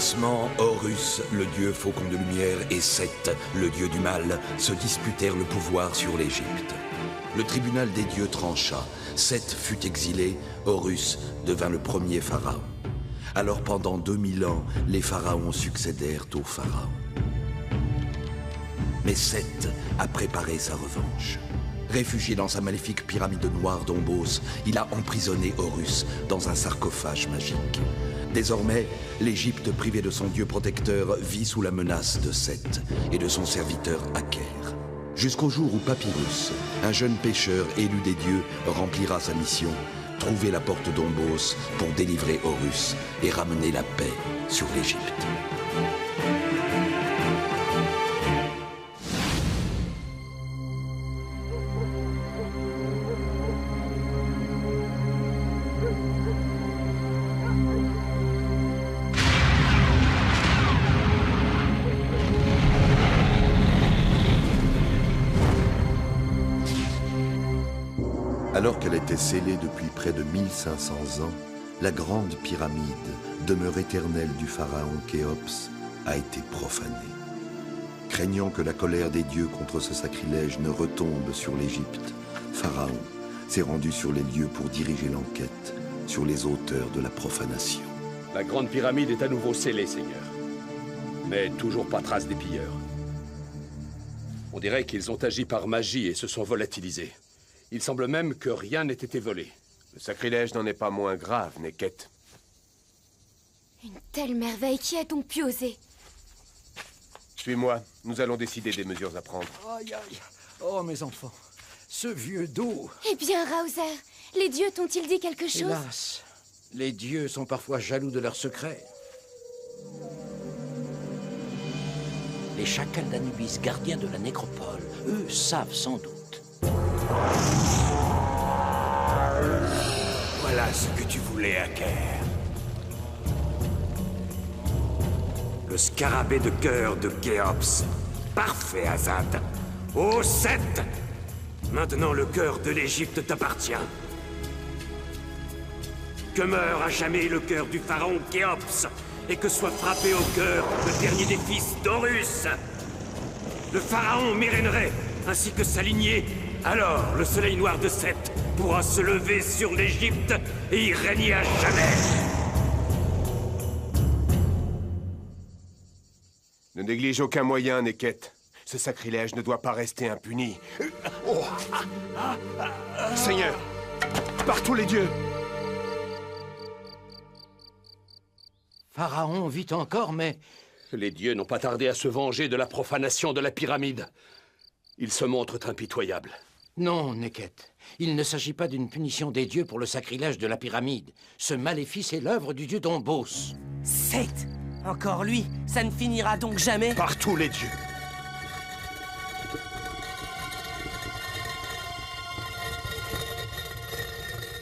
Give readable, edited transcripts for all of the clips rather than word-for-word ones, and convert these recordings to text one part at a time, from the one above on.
commencement, Horus, le dieu faucon de lumière, et Seth, le dieu du mal, se disputèrent le pouvoir sur l'Égypte. Le tribunal des dieux trancha. Seth fut exilé, Horus devint le premier pharaon. Alors pendant 2000 ans, les pharaons succédèrent aux pharaons. Mais Seth a préparé sa revanche. Réfugié dans sa maléfique pyramide noire d'Ombos, il a emprisonné Horus dans un sarcophage magique. Désormais, l'Égypte privée de son dieu protecteur vit sous la menace de Seth et de son serviteur Aker. Jusqu'au jour où Papyrus, un jeune pêcheur élu des dieux, remplira sa mission, trouver la porte d'Ombos pour délivrer Horus et ramener la paix sur l'Égypte. Alors qu'elle était scellée depuis près de 1500 ans, la grande pyramide, demeure éternelle du pharaon Khéops, a été profanée. Craignant que la colère des dieux contre ce sacrilège ne retombe sur l'Égypte, Pharaon s'est rendu sur les lieux pour diriger l'enquête sur les auteurs de la profanation. La grande pyramide est à nouveau scellée, Seigneur. Mais toujours pas trace des pilleurs. On dirait qu'ils ont agi par magie et se sont volatilisés. Il semble même que rien n'ait été volé. Le sacrilège n'en est pas moins grave, Neket. Une telle merveille, qui a donc pu oser? Suis-moi, nous allons décider des mesures à prendre. Aïe, aïe. Oh, mes enfants, ce vieux dos. Eh bien, Raozer, les dieux t'ont-ils dit quelque chose? Hélas, les dieux sont parfois jaloux de leurs secrets. Les chacals d'Anubis, gardiens de la nécropole, eux savent sans doute. Voilà ce que tu voulais, Aker. Le scarabée de cœur de Khéops. Parfait, Azad. Ô Seth! Maintenant, le cœur de l'Égypte t'appartient. Que meure à jamais le cœur du pharaon Khéops, et que soit frappé au cœur le dernier des fils d'Horus. Le pharaon Mérénré, ainsi que sa lignée. Alors, le soleil noir de Seth pourra se lever sur l'Égypte et y régner à jamais. Ne néglige aucun moyen, Neket. Ce sacrilège ne doit pas rester impuni. Oh. Seigneur, par tous les dieux! Pharaon vit encore, mais... Les dieux n'ont pas tardé à se venger de la profanation de la pyramide. Ils se montrent impitoyables. Non, Neket. Il ne s'agit pas d'une punition des dieux pour le sacrilège de la pyramide. Ce maléfice est l'œuvre du dieu d'Ombos. Seth! Encore lui! Ça ne finira donc jamais? Par tous les dieux!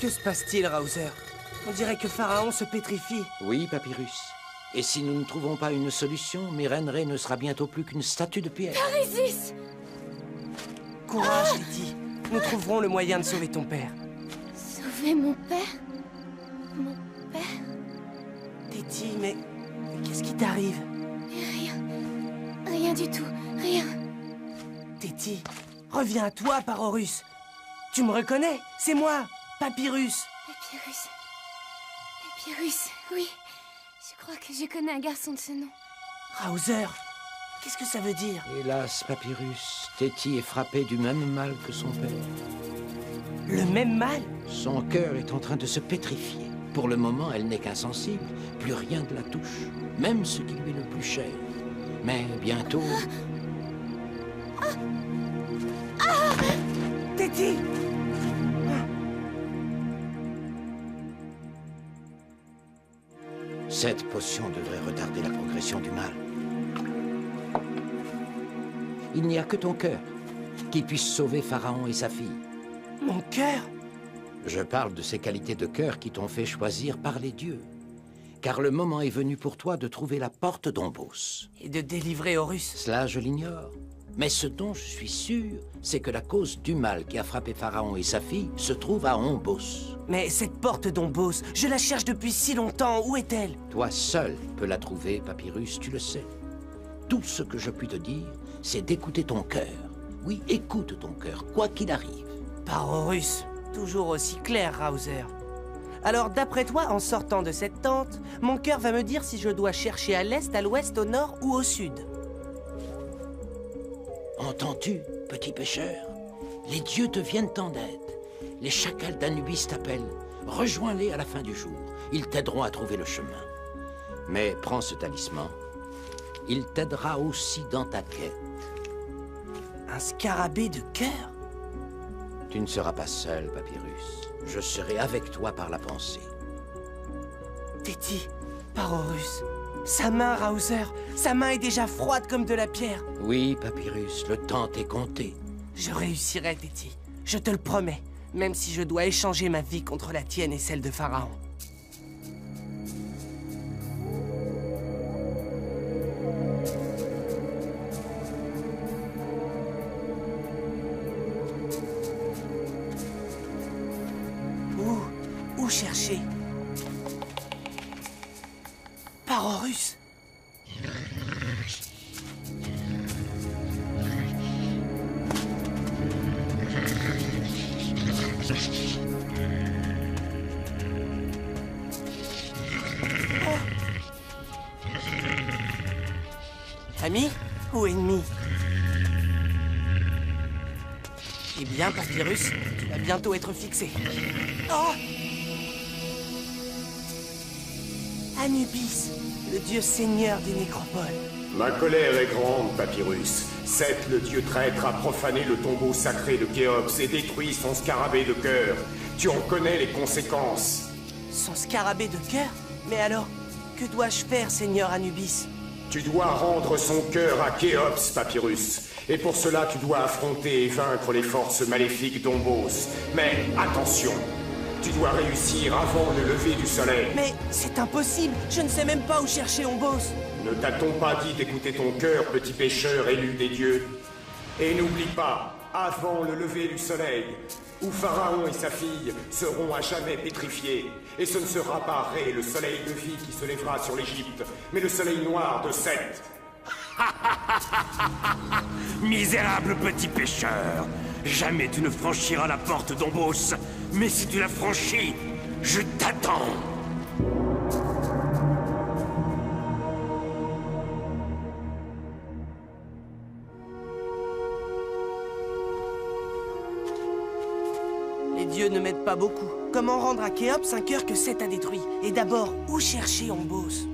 Que se passe-t-il, Raozer? On dirait que Pharaon se pétrifie. Oui, Papyrus. Et si nous ne trouvons pas une solution, Mérénré ne sera bientôt plus qu'une statue de pierre. Parisis! Courage, Téti. Nous trouverons le moyen de sauver ton père. Sauver mon père? Mon père? Téti, mais qu'est-ce qui t'arrive? Rien. Rien du tout. Rien. Téti, reviens à toi, Horus. Tu me reconnais? C'est moi, Papyrus. Papyrus. Papyrus, oui. Je crois que je connais un garçon de ce nom. Raozer, qu'est-ce que ça veut dire? Hélas, Papyrus, Téti est frappé du même mal que son père. Le même mal? Son cœur est en train de se pétrifier. Pour le moment, elle n'est qu'insensible. Plus rien ne la touche, même ce qui lui est le plus cher. Mais bientôt... Téti! Cette potion devrait retarder la progression du mal. Il n'y a que ton cœur qui puisse sauver Pharaon et sa fille. Mon cœur? Je parle de ces qualités de cœur qui t'ont fait choisir par les dieux. Car le moment est venu pour toi de trouver la porte d'Ombos. Et de délivrer Horus? Cela, je l'ignore. Mais ce dont je suis sûr, c'est que la cause du mal qui a frappé Pharaon et sa fille se trouve à Ombos. Mais cette porte d'Ombos, je la cherche depuis si longtemps. Où est-elle? Toi seul peux la trouver, Papyrus, tu le sais. Tout ce que je puis te dire, c'est d'écouter ton cœur. Oui, écoute ton cœur, quoi qu'il arrive. Par Horus, toujours aussi clair, Raozer. Alors, d'après toi, en sortant de cette tente, mon cœur va me dire si je dois chercher à l'est, à l'ouest, au nord ou au sud. Entends-tu, petit pêcheur? Les dieux te viennent en aide. Les chacals d'Anubis t'appellent. Rejoins-les à la fin du jour. Ils t'aideront à trouver le chemin. Mais prends ce talisman. Il t'aidera aussi dans ta quête. Un scarabée de cœur? Tu ne seras pas seul, Papyrus. Je serai avec toi par la pensée. Téti, par Horus. Sa main, Raozer, sa main est déjà froide comme de la pierre. Oui, Papyrus, le temps t'est compté. Je réussirai, Téti. Je te le promets. Même si je dois échanger ma vie contre la tienne et celle de Pharaon. Où chercher? Par Horus. Ami ou ennemi? Eh bien, Papyrus, tu vas bientôt être fixé. Oh! Anubis, le dieu seigneur des nécropoles. Ma colère est grande, Papyrus. Seth, le dieu traître, a profané le tombeau sacré de Khéops et détruit son scarabée de cœur. Tu en connais les conséquences. Son scarabée de cœur? Mais alors, que dois-je faire, seigneur Anubis? Tu dois rendre son cœur à Khéops, Papyrus. Et pour cela, tu dois affronter et vaincre les forces maléfiques d'Ombos. Mais attention, tu dois réussir avant le lever du soleil. Mais c'est impossible, je ne sais même pas où chercher Ombos. Ne t'a-t-on pas dit d'écouter ton cœur, petit pêcheur élu des dieux? Et n'oublie pas, avant le lever du soleil, où Pharaon et sa fille seront à jamais pétrifiés. Et ce ne sera pas Ré, le soleil de vie, qui se lèvera sur l'Égypte, mais le soleil noir de Seth. Misérable petit pêcheur! Jamais tu ne franchiras la porte d'Ombos. Mais si tu la franchis, je t'attends! Les dieux ne m'aident pas beaucoup. Comment rendre à Khéops un cœur que Seth a détruit? Et d'abord, où chercher Ombos?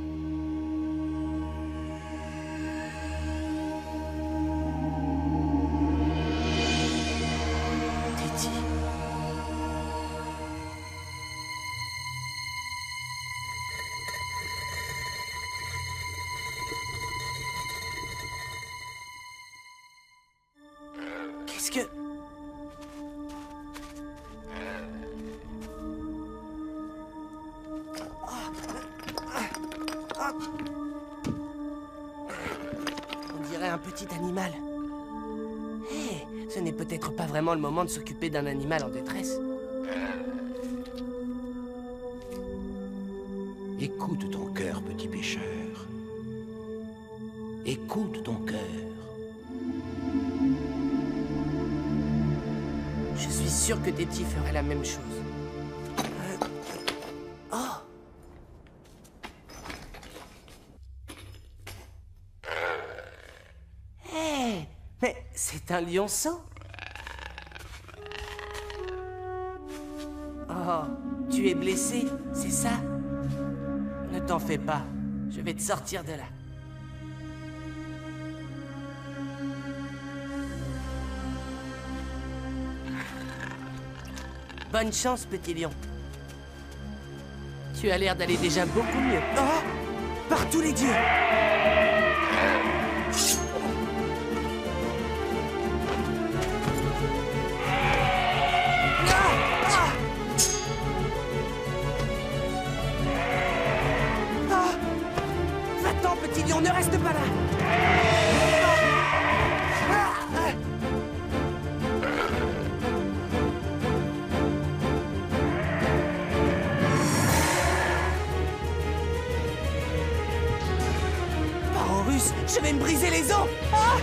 Téti. Qu'est-ce que... On dirait un petit animal. Hé, ce n'est peut-être pas vraiment le moment de s'occuper d'un animal en détresse. Écoute ton cœur, petit pêcheur. Écoute ton cœur. Je suis sûr que Téti ferait la même chose. Oh! Hé! Mais c'est un lionceau? Oh, tu es blessé, c'est ça? Ne t'en fais pas, je vais te sortir de là. Bonne chance, petit lion. Tu as l'air d'aller déjà beaucoup mieux. Oh! Par tous les dieux! Va-t'en, petit lion, ne reste pas là! vais me briser les os. Ah!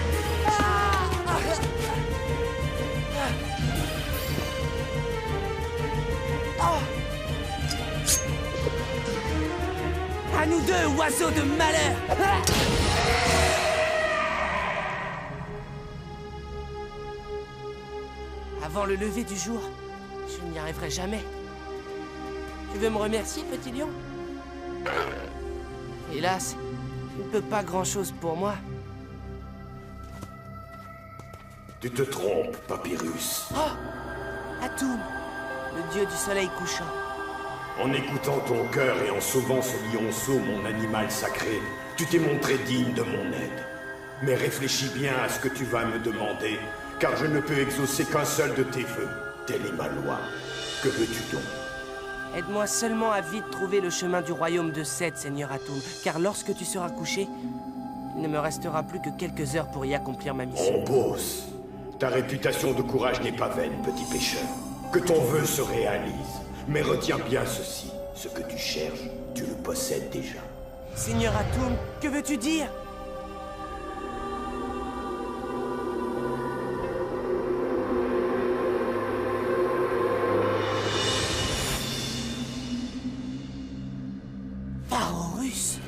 À nous deux, oiseaux de malheur! Avant le lever du jour, je n'y arriverai jamais. Tu veux me remercier, petit lion? Hélas, tu ne peux pas grand-chose pour moi. Tu te trompes, Papyrus. Oh! Atum, le dieu du soleil couchant. En écoutant ton cœur et en sauvant ce lionceau, mon animal sacré, tu t'es montré digne de mon aide. Mais réfléchis bien à ce que tu vas me demander, car je ne peux exaucer qu'un seul de tes vœux. Telle est ma loi. Que veux-tu donc? Aide-moi seulement à vite trouver le chemin du royaume de Seth, Seigneur Atum, car lorsque tu seras couché, il ne me restera plus que quelques heures pour y accomplir ma mission. Ombos, ta réputation de courage n'est pas vaine, petit pêcheur. Que ton vœu se réalise. Mais retiens bien ceci, ce que tu cherches, tu le possèdes déjà. Seigneur Atum, que veux-tu dire? Parorus.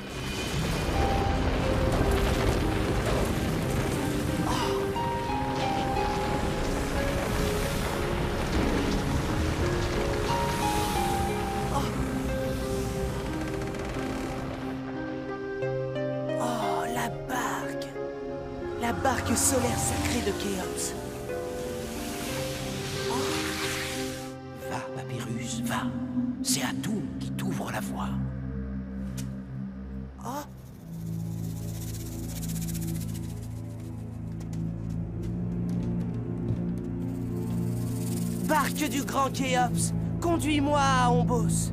La barque solaire sacrée de Khéops. Va, Papyrus, va. C'est Atum qui t'ouvre la voie. Oh. Barque du grand Khéops, conduis-moi à Ombos.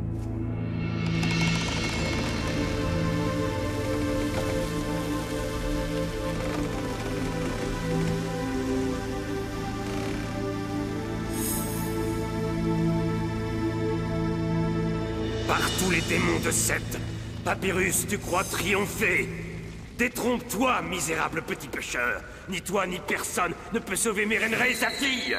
Par tous les démons de Seth, Papyrus, tu crois triompher? Détrompe-toi, misérable petit pêcheur. Ni toi, ni personne ne peut sauver Mérènerai et sa fille.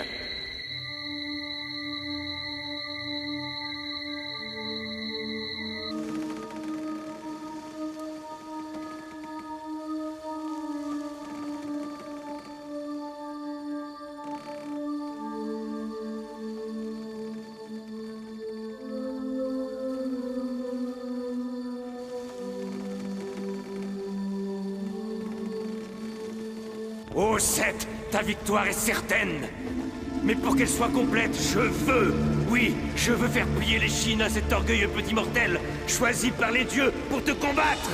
Oh Seth, ta victoire est certaine. Mais pour qu'elle soit complète, oui, je veux faire plier les chines à cet orgueilleux petit mortel, choisi par les dieux pour te combattre.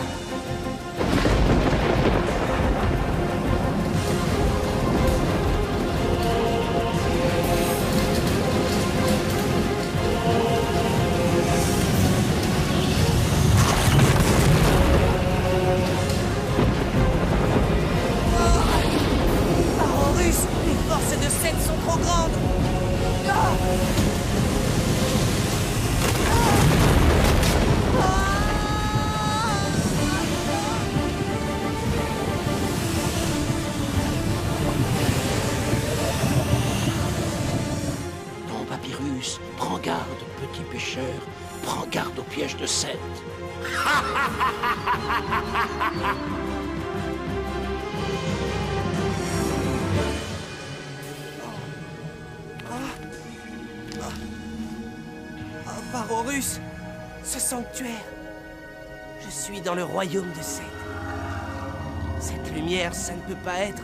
Prends garde, petit pêcheur. Prends garde au piège de Seth. Parorus, ce sanctuaire. Je suis dans le royaume de Seth. Cette lumière, ça ne peut pas être.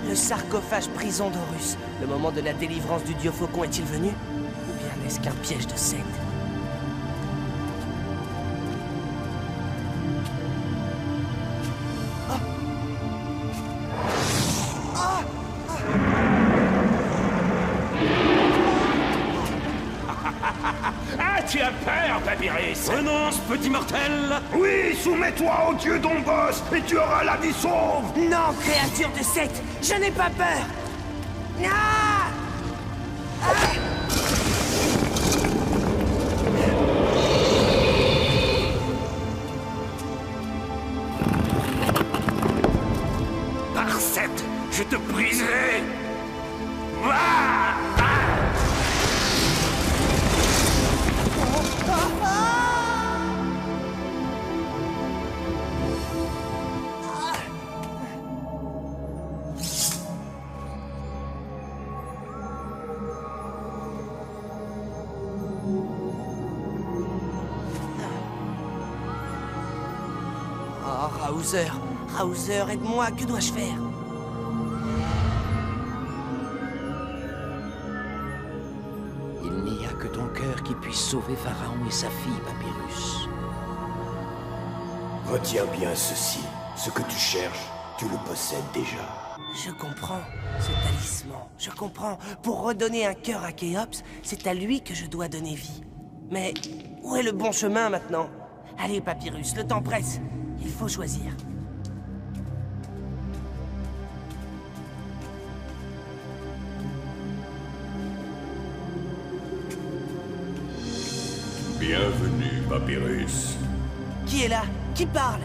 Le sarcophage prison d'Horus. Le moment de la délivrance du dieu faucon est-il venu? Ou bien n'est-ce qu'un piège de Seth? Ah, tu as peur, Papyrus. Renonce, petit mortel. Oui, soumets-toi au dieu d'Ombos et tu auras la vie sauve. Non, créature de secte, je n'ai pas peur. Ah! Par Seth, je te briserai. Ah! Oh, Raouzer, aide-moi, que dois-je faire? Il n'y a que ton cœur qui puisse sauver Pharaon et sa fille, Papyrus. Retiens bien ceci. Ce que tu cherches, tu le possèdes déjà. Je comprends, ce talisman, je comprends. Pour redonner un cœur à Khéops, c'est à lui que je dois donner vie. Mais où est le bon chemin maintenant? Allez, Papyrus, le temps presse. Il faut choisir. Bienvenue, Papyrus. Qui est là? Qui parle?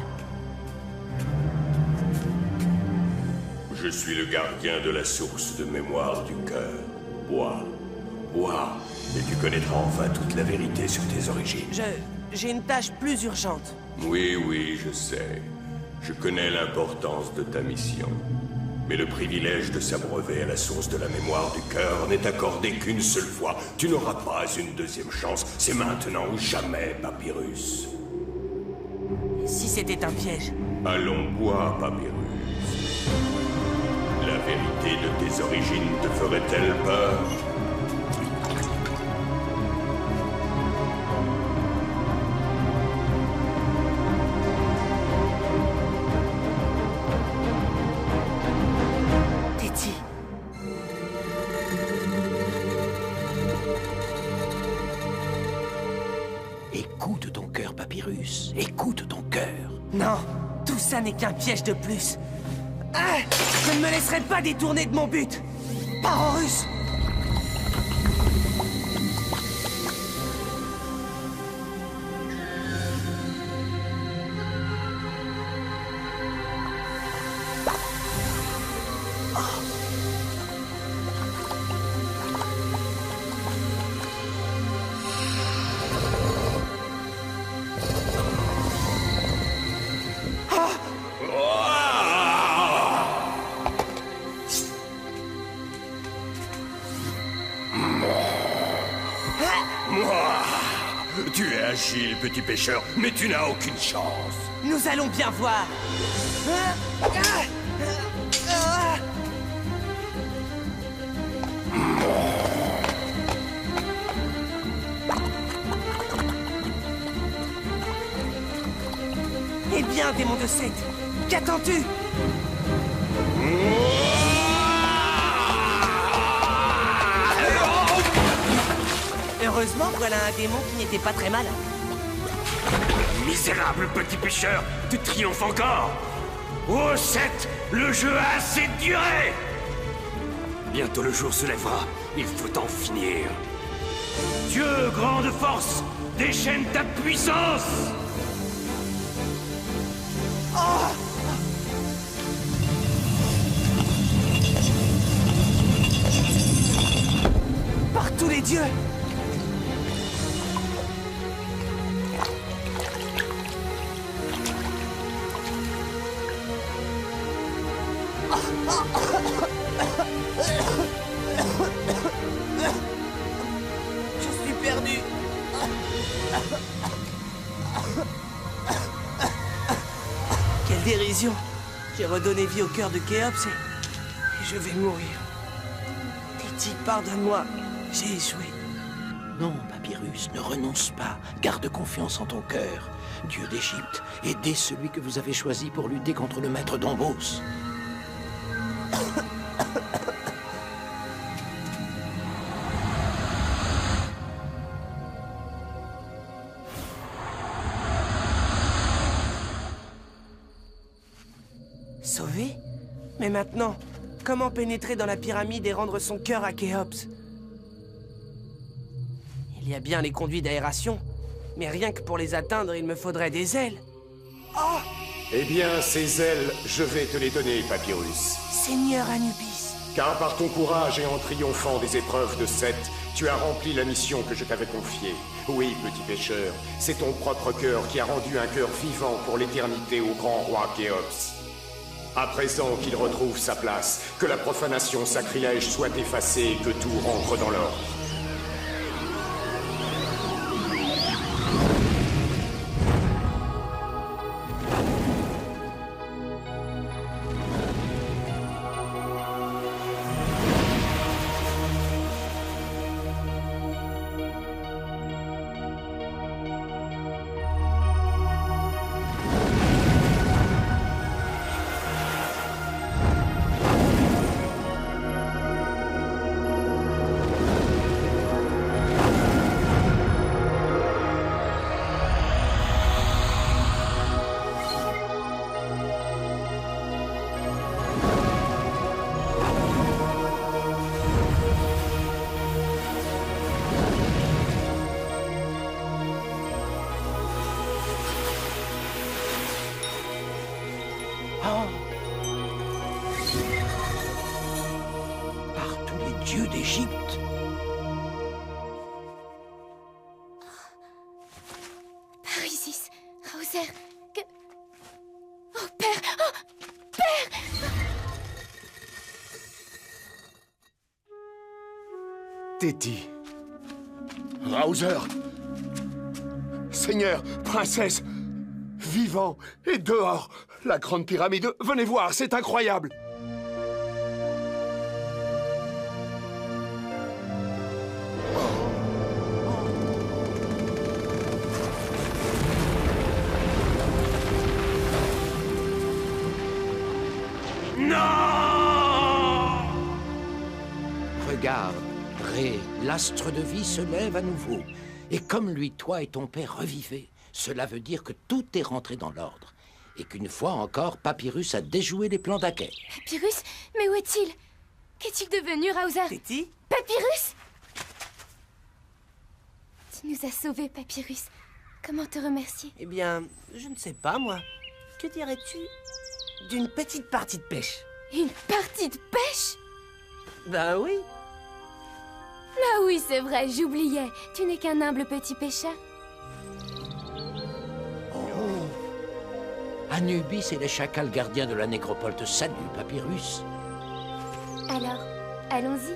Je suis le gardien de la source de mémoire du cœur. Bois. Bois. Et tu connaîtras enfin toute la vérité sur tes origines. J'ai une tâche plus urgente. Oui, oui, je sais. Je connais l'importance de ta mission. Mais le privilège de s'abreuver à la source de la mémoire du cœur n'est accordé qu'une seule fois. Tu n'auras pas une deuxième chance. C'est maintenant ou jamais, Papyrus. Si c'était un piège? Allons boire, Papyrus. La vérité de tes origines te ferait-elle peur? Téti. Écoute ton cœur, Papyrus. Écoute ton cœur. Non, tout ça n'est qu'un piège de plus. Ah, je ne me laisserai pas détourner de mon but. Pas Horus. Tu es agile, petit pêcheur, mais tu n'as aucune chance. Nous allons bien voir. Eh bien, démon de secte, qu'attends-tu? Heureusement, voilà un démon qui n'était pas très malin. Misérable petit pêcheur, tu triomphes encore. Oh, Seth, le jeu a assez duré. Bientôt le jour se lèvera, il faut en finir. Dieu, grande force, déchaîne ta puissance. Par tous les dieux! Je suis perdu. Quelle dérision! J'ai redonné vie au cœur de Khéops et je vais mourir. Téti, pardonne-moi. J'ai échoué. Non, Papyrus, ne renonce pas. Garde confiance en ton cœur. Dieu d'Égypte, aidez celui que vous avez choisi pour lutter contre le maître d'Ombos. Sauvé? Mais maintenant, comment pénétrer dans la pyramide et rendre son cœur à Khéops? Il y a bien les conduits d'aération, mais rien que pour les atteindre, il me faudrait des ailes. Oh! Eh bien, ces ailes, je vais te les donner, Papyrus. Seigneur Anubis! Car par ton courage et en triomphant des épreuves de Seth, tu as rempli la mission que je t'avais confiée. Oui, petit pêcheur, c'est ton propre cœur qui a rendu un cœur vivant pour l'éternité au grand roi Khéops. À présent qu'il retrouve sa place, que la profanation sacrilège soit effacée et que tout rentre dans l'ordre. Par tous les dieux d'Égypte. Parisis, Hauser, que... Oh, père! Oh, père! Téti. Rauser. Seigneur, princesse, vivant et dehors. La grande pyramide, venez voir, c'est incroyable. Regarde, Ré, l'astre de vie se lève à nouveau. Et comme lui, toi et ton père revivez, cela veut dire que tout est rentré dans l'ordre. Et qu'une fois encore, Papyrus a déjoué les plans d'Aké. Papyrus? Mais où est-il? Qu'est-il devenu, Rauser? Téti? Papyrus? Tu nous as sauvés, Papyrus. Comment te remercier? Eh bien, je ne sais pas, moi. Que dirais-tu d'une petite partie de pêche? Une partie de pêche? Ben oui. Ah oui, c'est vrai, j'oubliais. Tu n'es qu'un humble petit pêcheur. Anubis et les chacals gardiens de la nécropole te saluent, Papyrus. Alors, allons-y.